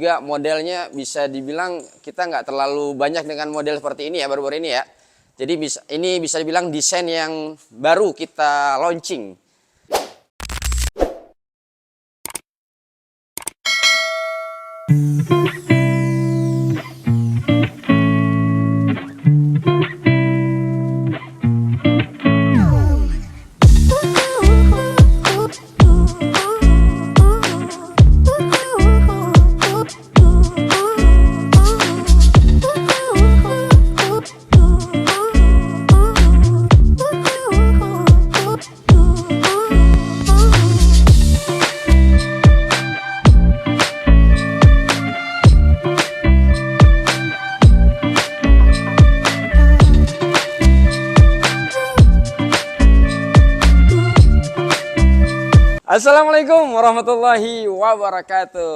Juga modelnya bisa dibilang kita nggak terlalu banyak dengan model seperti ini ya, baru-baru ini ya. Jadi ini bisa dibilang desain yang baru kita launching. Assalamualaikum warahmatullahi wabarakatuh.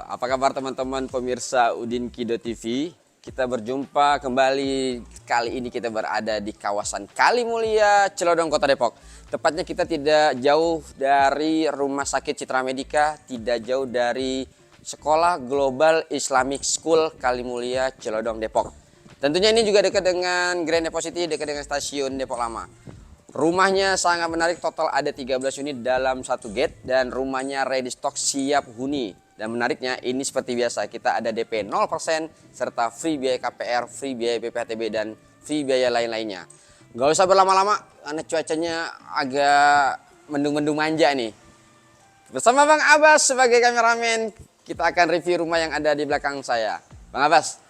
Apa kabar teman-teman pemirsa Udin Kido TV? Kita berjumpa kembali. Kali ini kita berada di kawasan Kalimulia, Celodong, Kota Depok. Tepatnya kita tidak jauh dari Rumah Sakit Citra Medika, tidak jauh dari Sekolah Global Islamic School Kalimulia, Celodong, Depok. Tentunya ini juga dekat dengan Grand Depok City, dekat dengan stasiun Depok Lama. Rumahnya sangat menarik, total ada 13 unit dalam satu gate dan rumahnya ready stock siap huni. Dan menariknya ini seperti biasa kita ada DP 0% serta free biaya KPR, free biaya BPHTB dan free biaya lain-lainnya. Gak usah berlama-lama karena cuacanya agak mendung-mendung manja nih. Bersama Bang Abbas sebagai kameramen kita akan review rumah yang ada di belakang saya. Bang Abbas.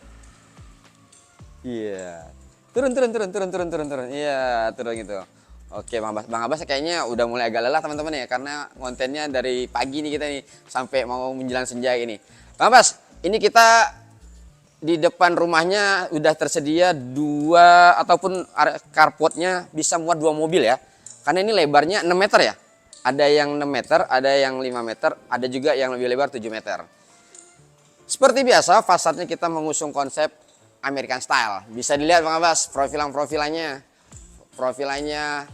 Iya. Turun. Iya, turun gitu. Oke Bang Abbas kayaknya udah mulai agak lelah teman-teman ya, karena kontennya dari pagi nih kita nih sampai mau menjelang senja ini. Bang Abbas, ini kita di depan rumahnya udah tersedia dua ataupun carportnya bisa muat dua mobil ya. Karena ini lebarnya 6 meter ya. Ada yang 6 meter, ada yang 5 meter, ada juga yang lebih lebar 7 meter. Seperti biasa fasadnya kita mengusung konsep American style. Bisa dilihat Bang Abbas profilannya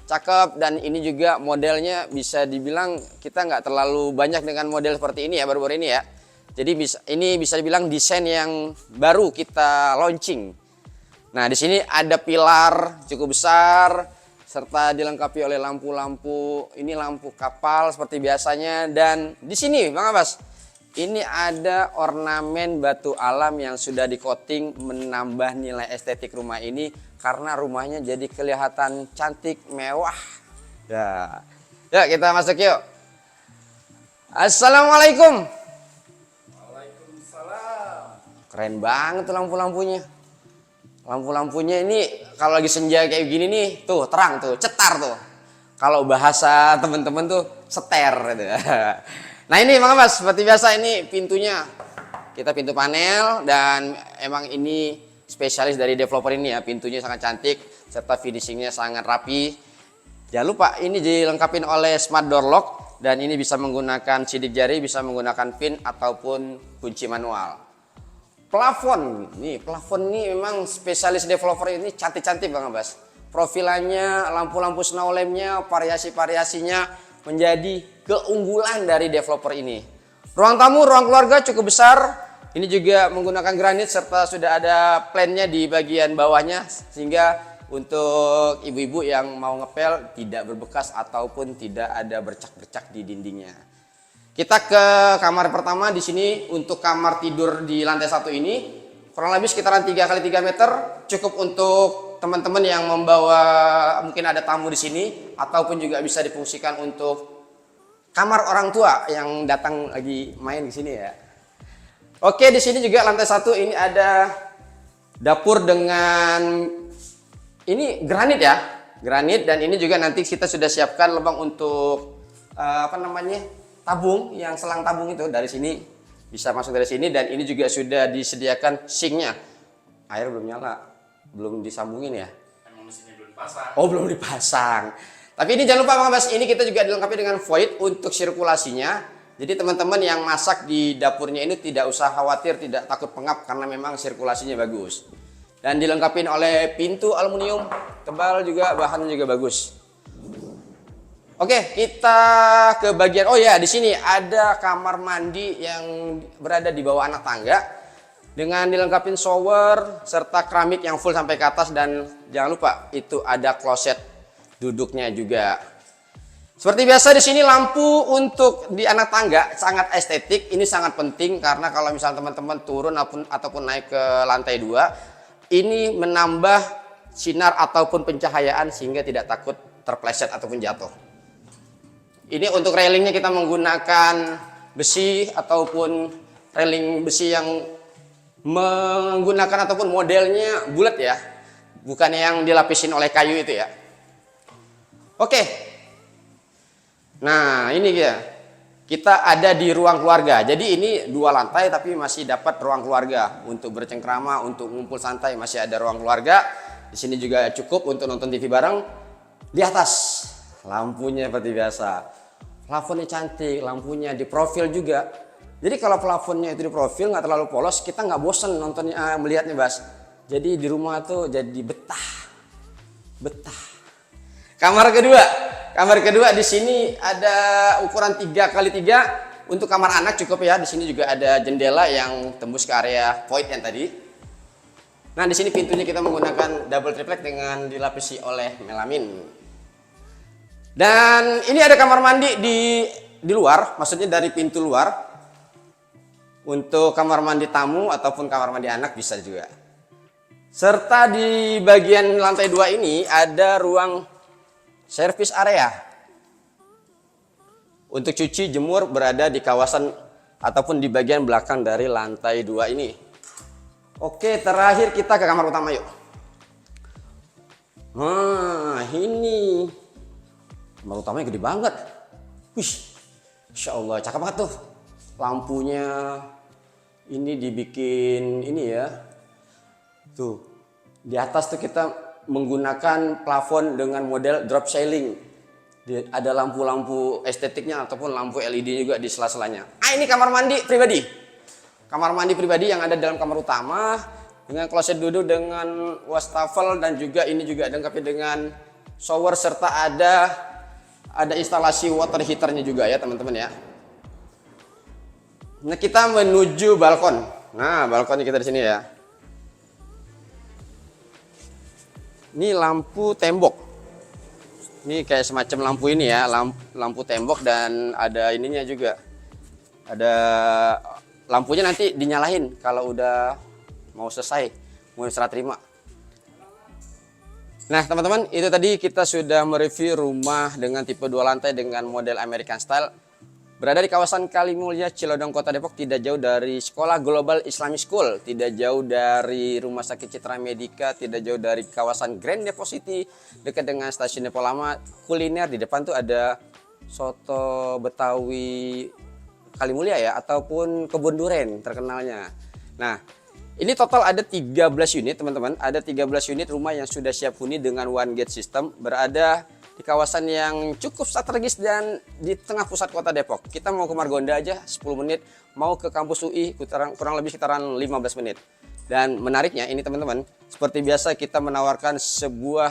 cakep, dan ini juga modelnya bisa dibilang kita nggak terlalu banyak dengan model seperti ini ya, baru-baru ini ya. Jadi ini bisa dibilang desain yang baru kita launching. Nah di sini ada pilar cukup besar serta dilengkapi oleh lampu-lampu, ini lampu kapal seperti biasanya. Dan di sini Bang Abbas, ini ada ornamen batu alam yang sudah di coating menambah nilai estetik rumah ini karena rumahnya jadi kelihatan cantik mewah. Ya, yuk kita masuk yuk. Assalamualaikum. Waalaikumsalam. Keren banget tuh lampu-lampunya. Lampu-lampunya ini kalau lagi senja kayak gini nih, tuh terang tuh, cetar tuh. Kalau bahasa temen-temen tuh seter gitu. Nah ini Bang Abbas, seperti biasa ini pintunya. Kita pintu panel dan emang ini spesialis dari developer ini ya, pintunya sangat cantik serta finishingnya sangat rapi. Jangan lupa ini dilengkapi oleh smart door lock dan ini bisa menggunakan sidik jari, bisa menggunakan pin ataupun kunci manual. Plafon nih memang spesialis developer ini cantik-cantik Bang Abbas. Profilannya, lampu-lampu snow lampnya, variasi-variasinya menjadi keunggulan dari developer ini. Ruang tamu, ruang keluarga cukup besar. Ini juga menggunakan granit serta sudah ada plannya di bagian bawahnya sehingga untuk ibu-ibu yang mau ngepel tidak berbekas ataupun tidak ada bercak-bercak di dindingnya. Kita ke kamar pertama. Di sini untuk kamar tidur di lantai 1 ini kurang lebih sekitaran 3 x 3 meter, cukup untuk teman-teman yang membawa mungkin ada tamu di sini ataupun juga bisa difungsikan untuk kamar orang tua yang datang lagi main di sini ya. Oke, di sini juga lantai 1 ini ada dapur dengan ini granit ya, granit, dan ini juga nanti kita sudah siapkan lubang untuk tabung, yang selang tabung itu dari sini bisa masuk dari sini, dan ini juga sudah disediakan sinknya. Air belum nyala, belum disambungin ya. Emang mesinnya belum dipasang. Oh belum dipasang. Tapi ini jangan lupa Bang Abbas, ini kita juga dilengkapi dengan void untuk sirkulasinya. Jadi teman-teman yang masak di dapurnya ini tidak usah khawatir, tidak takut pengap karena memang sirkulasinya bagus. Dan dilengkapi oleh pintu aluminium tebal juga, bahannya juga bagus. Oke, kita ke bagian, oh ya, di sini ada kamar mandi yang berada di bawah anak tangga dengan dilengkapi shower serta keramik yang full sampai ke atas, dan jangan lupa itu ada kloset duduknya juga. Seperti biasa di sini lampu untuk di anak tangga sangat estetik. Ini sangat penting karena kalau misalnya teman-teman turun ataupun naik ke lantai 2, ini menambah sinar ataupun pencahayaan sehingga tidak takut terpleset ataupun jatuh. Ini untuk railingnya kita menggunakan besi ataupun railing besi yang menggunakan ataupun modelnya bulat ya, bukan yang dilapisin oleh kayu itu ya. Oke, nah ini dia, kita ada di ruang keluarga. Jadi ini 2 lantai tapi masih dapat ruang keluarga untuk bercengkrama, untuk ngumpul santai, masih ada ruang keluarga. Di sini juga cukup untuk nonton TV bareng. Di atas lampunya seperti biasa, plafonnya cantik, lampunya di profil juga. Jadi kalau plafonnya itu di profil, nggak terlalu polos, kita nggak bosan nontonnya, melihatnya Bas. Jadi di rumah tuh jadi betah. Kamar kedua di sini ada ukuran 3x3 untuk kamar anak cukup ya. Di sini juga ada jendela yang tembus ke area void yang tadi. Nah di sini pintunya kita menggunakan double triplek dengan dilapisi oleh melamin. Dan ini ada kamar mandi di luar, maksudnya dari pintu luar. Untuk kamar mandi tamu ataupun kamar mandi anak bisa juga. Serta di bagian lantai 2 ini ada ruang service area. Untuk cuci jemur berada di kawasan ataupun di bagian belakang dari lantai 2 ini. Oke, terakhir kita ke kamar utama yuk. Nah ini kamar utamanya gede banget. Wih, Insya Allah cakep banget tuh. Lampunya ini dibikin ini ya. Tuh, di atas tuh kita menggunakan plafon dengan model drop ceiling. Ada lampu-lampu estetiknya ataupun lampu LED juga di sela-selanya. Ini kamar mandi pribadi. Kamar mandi pribadi yang ada dalam kamar utama dengan kloset duduk dengan wastafel, dan juga ini juga dilengkapi dengan shower serta ada instalasi water heaternya juga ya teman-teman ya. Nah kita menuju balkon. Nah balkonnya kita di sini ya. Ini lampu tembok. Ini kayak semacam lampu ini ya, lampu tembok, dan ada ininya juga. Ada lampunya nanti dinyalain kalau udah mau selesai, mau serah terima. Nah teman-teman, itu tadi kita sudah mereview rumah dengan tipe 2 lantai dengan model American Style. Berada di kawasan Kalimulya, Cilodong, Kota Depok, tidak jauh dari Sekolah Global Islamic School, tidak jauh dari Rumah Sakit Citra Medica, tidak jauh dari kawasan Grand Depok City, dekat dengan stasiun Depok Lama. Kuliner di depan tuh ada soto Betawi Kalimulya ya, ataupun kebun duren terkenalnya. Nah, ini total ada 13 unit teman-teman, ada 13 unit rumah yang sudah siap huni dengan one gate system, berada di kawasan yang cukup strategis dan di tengah pusat kota Depok. Kita mau ke Margonda aja 10 menit, mau ke kampus UI kurang lebih sekitaran 15 menit. Dan menariknya ini teman-teman, seperti biasa kita menawarkan sebuah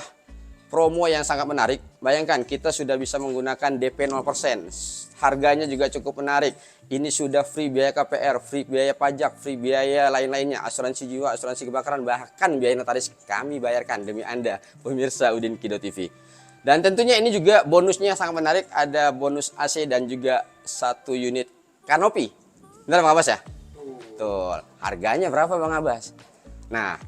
promo yang sangat menarik. Bayangkan kita sudah bisa menggunakan DP 0%. Harganya juga cukup menarik. Ini sudah free biaya KPR, free biaya pajak, free biaya lain-lainnya, asuransi jiwa, asuransi kebakaran, bahkan biaya notaris kami bayarkan demi Anda, pemirsa Udin Kido TV. Dan tentunya ini juga bonusnya sangat menarik, ada bonus AC dan juga 1 unit kanopi. Benar Bang Abbas ya? Betul. Harganya berapa Bang Abbas? Nah,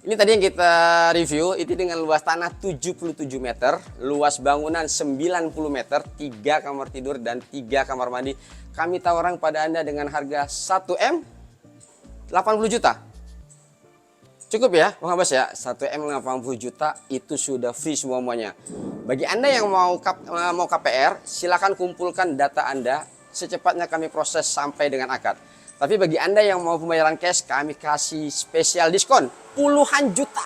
ini tadi yang kita review, itu dengan luas tanah 77 meter, luas bangunan 90 meter, 3 kamar tidur dan 3 kamar mandi. Kami tawarkan pada Anda dengan harga 1M 80 juta. Cukup ya Bang Abbas ya, 1M 80 juta itu sudah free semuanya. Bagi Anda yang mau KPR, silakan kumpulkan data Anda, secepatnya kami proses sampai dengan akad. Tapi bagi Anda yang mau pembayaran cash, kami kasih spesial diskon puluhan juta.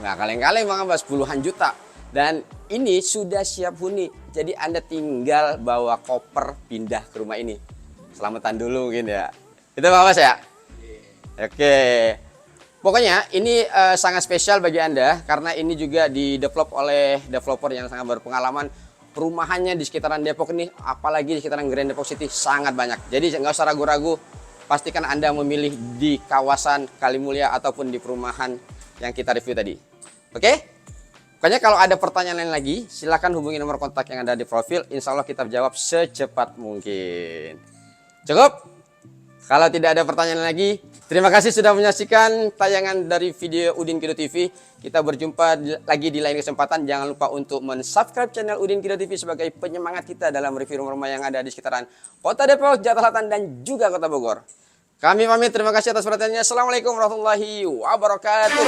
Nggak kaleng-kaleng Bang Abbas, puluhan juta. Dan ini sudah siap huni, jadi Anda tinggal bawa koper pindah ke rumah ini. Selamatan dulu mungkin ya. Itu Bang Abbas ya? Oke. Pokoknya ini sangat spesial bagi Anda karena ini juga di-develop oleh developer yang sangat berpengalaman perumahannya di sekitaran Depok ini, apalagi di sekitaran Grand Depok City, sangat banyak. Jadi nggak usah ragu-ragu, pastikan Anda memilih di kawasan Kalimulia ataupun di perumahan yang kita review tadi. Oke? Pokoknya kalau ada pertanyaan lain lagi, silahkan hubungi nomor kontak yang ada di profil. Insya Allah kita jawab secepat mungkin. Cukup? Kalau tidak ada pertanyaan lagi, terima kasih sudah menyaksikan tayangan dari video Udin Kido TV. Kita berjumpa lagi di lain kesempatan. Jangan lupa untuk mensubscribe channel Udin Kido TV sebagai penyemangat kita dalam review rumah-rumah yang ada di sekitaran Kota Depok, Jakarta Selatan, dan juga Kota Bogor. Kami pamit, terima kasih atas perhatiannya. Assalamualaikum warahmatullahi wabarakatuh.